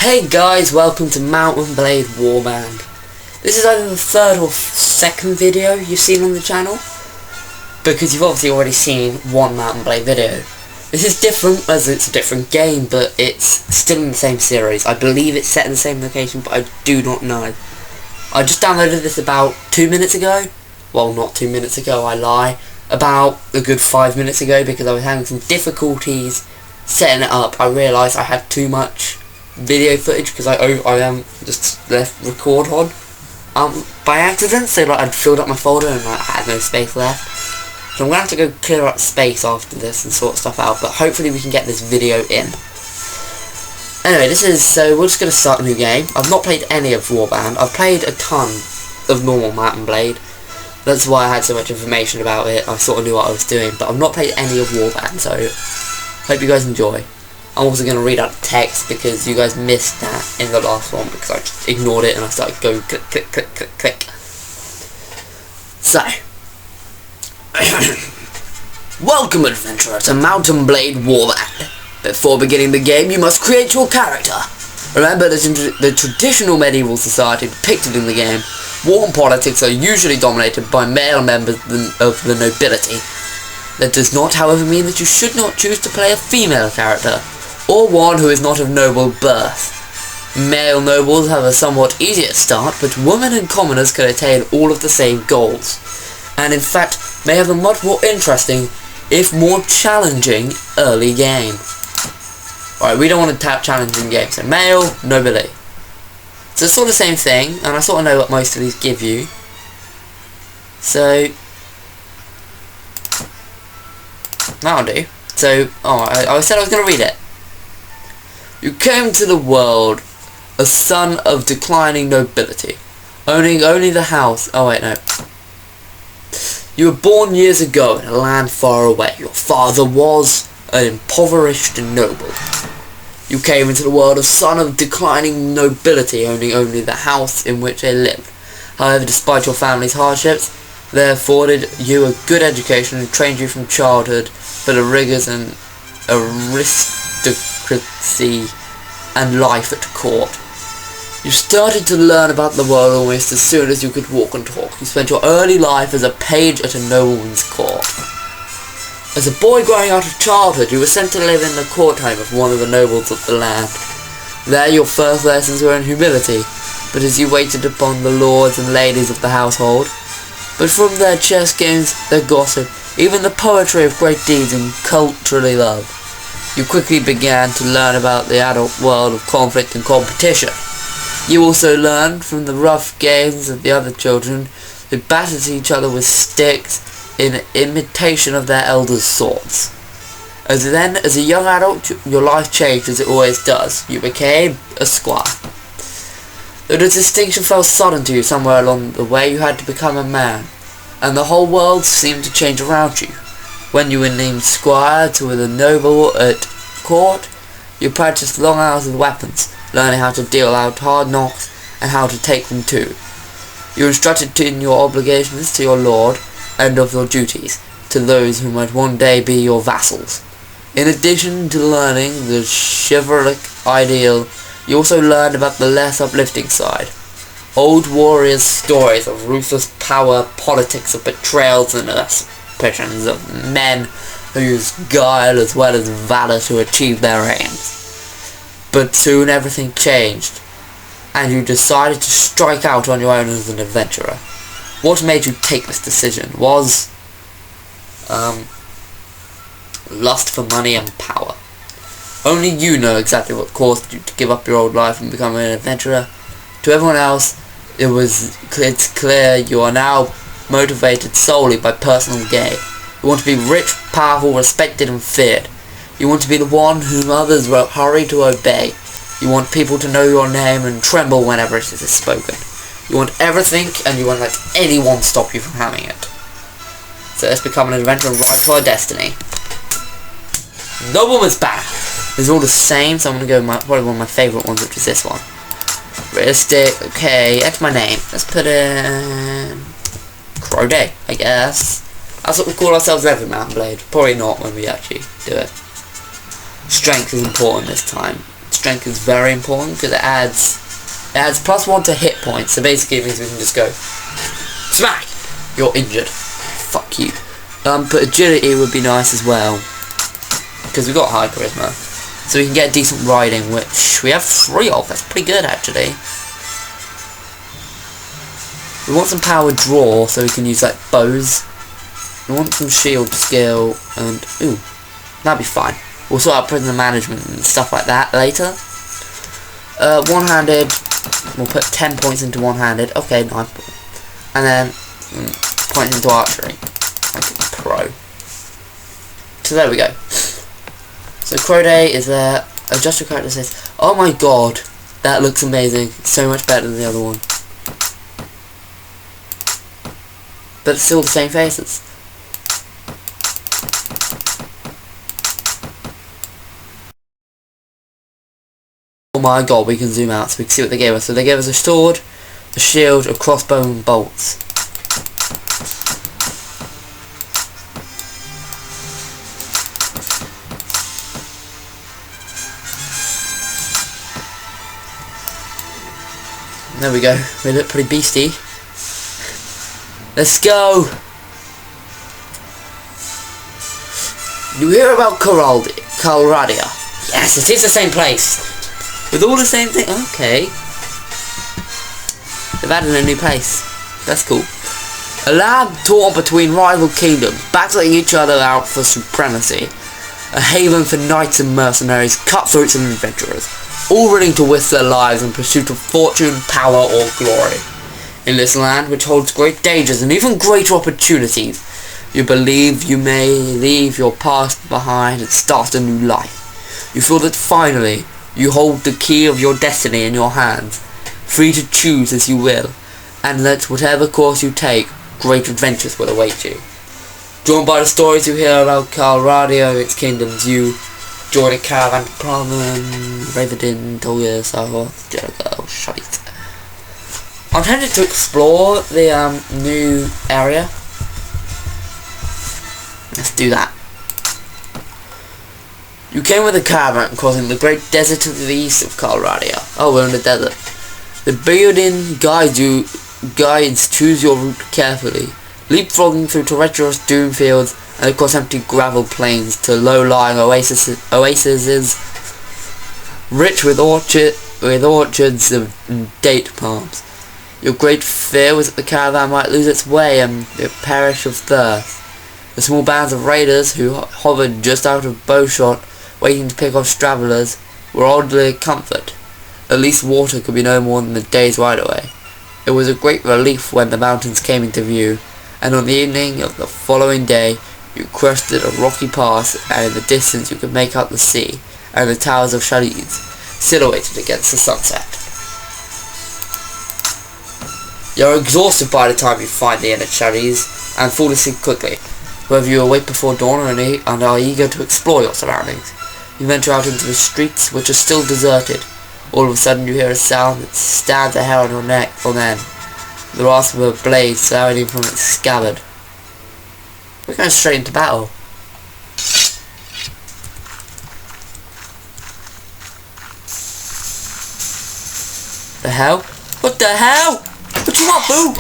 Hey guys, welcome to Mount&Blade Warband. This is either the third or second video you've seen on the channel, because you've obviously already seen one Mount&Blade video. This is different as it's a different game, but it's still in the same series. I believe it's set in the same location, but I do not know. I just downloaded this about 2 minutes ago. Well, not 2 minutes ago, I lie. About a good 5 minutes ago, because I was having some difficulties setting it up. I realised I had too much video footage because I just left record on by accident, so like I'd filled up my folder and I had no space left. So I'm gonna have to go clear up space after this and sort stuff out, but hopefully we can get this video in. Anyway, so we're just gonna start a new game. I've not played any of Warband. I've played a ton of normal Mount&Blade. That's why I had so much information about it. I sort of knew what I was doing, but I've not played any of Warband, so hope you guys enjoy. I'm also going to read out the text because you guys missed that in the last one because I just ignored it and I started going click, click, click, click, click. So, welcome adventurer to Mount&Blade Warband. Before beginning the game, you must create your character. Remember that in the traditional medieval society depicted in the game, war and politics are usually dominated by male members of the nobility. That does not, however, mean that you should not choose to play a female character, or one who is not of noble birth. Male nobles have a somewhat easier start, but women and commoners can attain all of the same goals, and in fact may have a much more interesting, if more challenging, early game. Alright, we don't want to tap challenging games, so male, nobility. So it's sort of the same thing, and I sort of know what most of these give you. So that'll do. So, I said I was going to read it. You came to the world a son of declining nobility, owning only the house. Oh wait, no. You were born years ago in a land far away. Your father was an impoverished noble. You came into the world a son of declining nobility, owning only the house in which they lived. However, despite your family's hardships, they afforded you a good education and trained you from childhood for the rigours and aristocracy and life at court. You started to learn about the world almost as soon as you could walk and talk. You spent your early life as a page at a nobleman's court. As a boy growing out of childhood, you were sent to live in the court home of one of the nobles of the land. There your first lessons were in humility, but as you waited upon the lords and ladies of the household, but from their chess games, their gossip, even the poetry of great deeds and culturally love, you quickly began to learn about the adult world of conflict and competition. You also learned from the rough games of the other children who battered each other with sticks in imitation of their elders' swords. As a young adult, your life changed as it always does. You became a squire. Though the distinction fell sudden to you somewhere along the way, you had to become a man, and the whole world seemed to change around you. When you were named squire to the noble at court, you practiced long hours with weapons, learning how to deal out hard knocks and how to take them too. You were instructed in your obligations to your lord and of your duties to those who might one day be your vassals. In addition to learning the chivalric ideal, you also learned about the less uplifting side. Old warriors' stories of ruthless power, politics, of betrayals and aspirations of men who used guile as well as valor to achieve their aims. But soon everything changed, and you decided to strike out on your own as an adventurer. What made you take this decision was lust for money and power. Only you know exactly what caused you to give up your old life and become an adventurer. To everyone else, it's clear you are now motivated solely by personal gain. You want to be rich, powerful, respected and feared. You want to be the one whom others will hurry to obey. You want people to know your name and tremble whenever it is spoken. You want everything, and you won't let anyone stop you from having it. So let's become an adventurer and ride to our destiny. Nobleman's Banner. It's all the same, so I'm going to go with probably one of my favourite ones, which is this one. Realistic, okay, that's my name. Let's put in Crowday, I guess. That's what we call ourselves every Mount&Blade. Probably not when we actually do it. Strength is important this time. strength is very important because it adds +1 to hit points. So basically it means we can just go smack. You're injured. Fuck you. But agility would be nice as well because we've got high charisma, so we can get decent riding, which we have 3 of. That's pretty good actually. We want some power draw so we can use like bows. We want some shield skill and ooh, that'd be fine. We'll sort out prisoner management and stuff like that later. One-handed, we'll put 10 points into one-handed. Okay, 9. And then points into archery. Like a pro. So there we go. So Crow Day is there. Adjust your character says, oh my god, that looks amazing. It's so much better than the other one. But it's still the same faces. Oh my god, we can zoom out so we can see what they gave us. So they gave us a sword, a shield, a crossbow and bolts. There we go, we look pretty beastie. Let's go! You hear about Calradia? Yes, it is the same place. With all the same thing? Okay. They've added a new place. That's cool. A land torn between rival kingdoms, battling each other out for supremacy. A haven for knights and mercenaries, cutthroats and adventurers, all willing to risk their lives in pursuit of fortune, power or glory. In this land, which holds great dangers and even greater opportunities, you believe you may leave your past behind and start a new life. You feel that finally, you hold the key of your destiny in your hands, free to choose as you will, and that whatever course you take, great adventures will await you. Drawn by the stories you hear about Calradia and its kingdoms, you join a caravan to Proven, Raven, Toya, Sarhoth, Jericho, shite. I'm tempted to explore the new area. Let's do that. You came with a caravan crossing the great desert to the east of Calradia. Oh, we're in the desert. The building guides choose your route carefully, leapfrogging through treacherous dune fields and across empty gravel plains to low-lying oases rich with orchards of date palms. Your great fear was that the caravan might lose its way and perish of thirst. The small bands of raiders who hovered just out of bowshot, waiting to pick off travellers, were oddly a comfort. At least water could be no more than a day's ride away. It was a great relief when the mountains came into view, and on the evening of the following day you crested a rocky pass, and in the distance you could make out the sea and the towers of chalets, silhouetted against the sunset. You're exhausted by the time you find the inner chalets, and fall asleep quickly. Whether you awake before dawn and are eager to explore your surroundings, you venture out into the streets, which are still deserted. All of a sudden you hear a sound that stabs a hair on your neck, for then the rasp of a blade sliding from its scabbard. We're going straight into battle. The hell? What the hell? What you want, boo?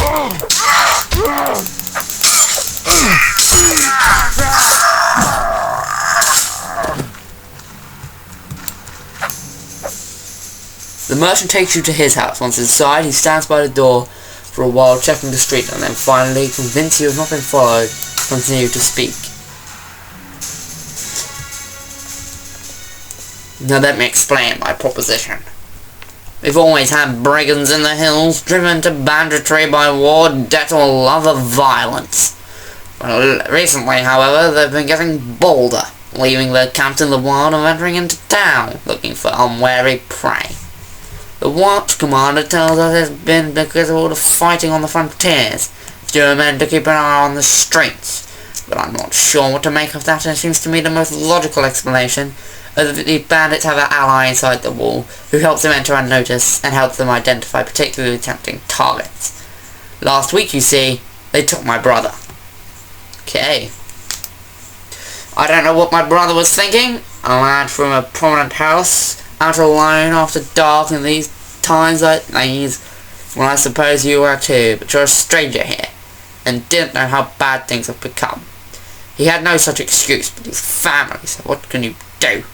The merchant takes you to his house. Once inside, he stands by the door for a while, checking the street, and then finally, convinced you have not been followed, continue to speak. Now let me explain my proposition. We've always had brigands in the hills, driven to banditry by war, debt, or love of violence. Well, recently, however, they've been getting bolder, leaving their camps in the wild and venturing into town, looking for unwary prey. The watch commander tells us it's been because of all the fighting on the frontiers, fewer men to keep an eye on the streets. But I'm not sure what to make of that, and it seems to me the most logical explanation is that the bandits have an ally inside the wall, who helps them enter unnoticed and helps them identify particularly tempting targets. Last week, you see, they took my brother. Okay. I don't know what my brother was thinking. A lad from a prominent house, out alone after dark in these times like these, when I suppose you were too, but you're a stranger here, and didn't know how bad things have become. He had no such excuse but his family, so what can you do?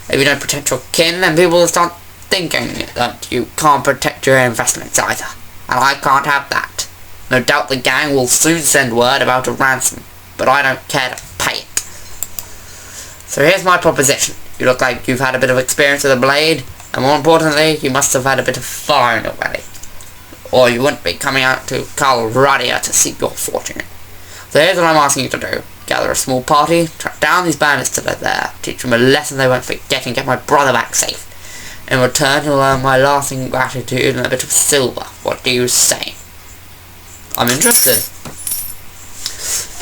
If you don't protect your kin, then people will start thinking that you can't protect your investments either, and I can't have that. No doubt the gang will soon send word about a ransom, but I don't care to pay it. So here's my proposition. You look like you've had a bit of experience with a blade, and more importantly, you must have had a bit of fun already, or you wouldn't be coming out to Calradia to seek your fortune. So here's what I'm asking you to do. Gather a small party, track down these bandits till they're there, teach them a lesson they won't forget, and get my brother back safe. In return, you'll earn my lasting gratitude and a bit of silver. What do you say? I'm interested.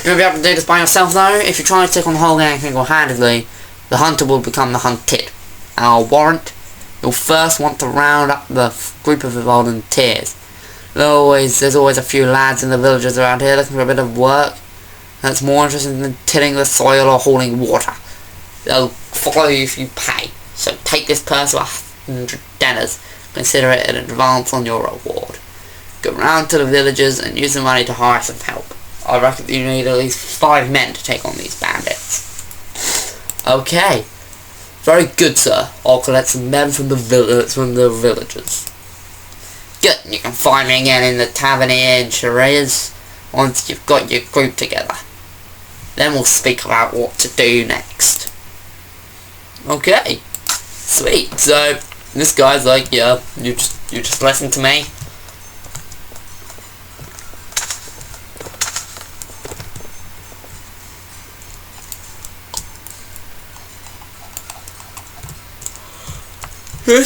You won't be able to do this by yourself though. If you try to take on the whole gang single-handedly, the hunter will become the hunted. And I'll warrant, you'll first want to round up the group of volunteers. There's always a few lads in the villages around here looking for a bit of work that's more interested in tilling the soil or hauling water. They'll follow you if you pay. So take this purse of 100 denars. Consider it an advance on your reward. Go round to the villages and use the money to hire some help. I reckon you need at least 5 men to take on these bandits. Okay. Very good, sir. I'll collect some men from the villages. Good. You can find me again in the tavern in Shiraz once you've got your group together. Then we'll speak about what to do next. Okay. Sweet. So this guy's like, yeah, you just listen to me. Yes,